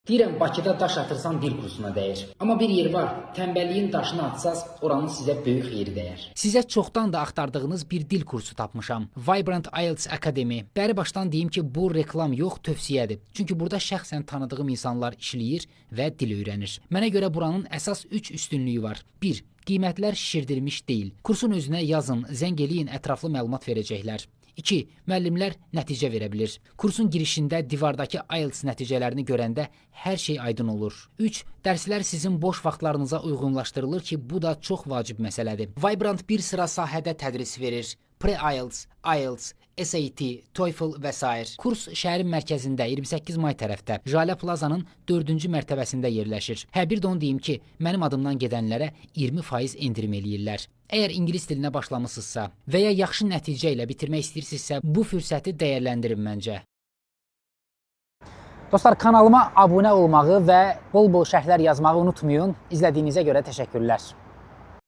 Deyirəm, Bakıda daş atırsan dil kursuna dəyər. Amma bir yer var, tənbəlliyin daşını atsaz, oranın sizə böyük xeyri dəyər. Sizə çoxdan da axtardığınız bir dil kursu tapmışam. Vibrant IELTS Academy. Bəri başdan deyim ki, bu reklam yox, tövsiyədir. Çünki burada şəxsən tanıdığım insanlar işləyir və dil öyrənir. Mənə görə buranın əsas 3 üstünlüyü var. 1. Qiymətlər şişirdilmiş deyil. Kursun özünə yazın, zəng eləyin, ətraflı məlumat verəcəklər. 2. Müəllimlər nəticə verə bilir. Kursun girişində divardakı IELTS nəticələrini görəndə hər şey aydın olur. 3. Dərslər sizin boş vaxtlarınıza uyğunlaşdırılır ki, bu da çox vacib məsələdir. Vibrant bir sıra sahədə tədris verir. Pre-IELTS, IELTS, SAT, TOEFL və s. Kurs şəhərin mərkəzində 28 may tərəfdə Jale Plazanın 4-cü mərtəbəsində yerləşir. Bir də onu deyim ki, mənim adımdan gedənlərə 20% endirim eləyirlər. Əgər ingilis dilinə başlamısınızsa və ya yaxşı nəticə ilə bitirmək istəyirsinizsə, bu fürsəti dəyərləndirin məncə. Dostlar, kanalıma abunə olmağı və bol-bol şərhlər yazmağı unutmayın. İzlədiyinizə görə təşəkkürlər.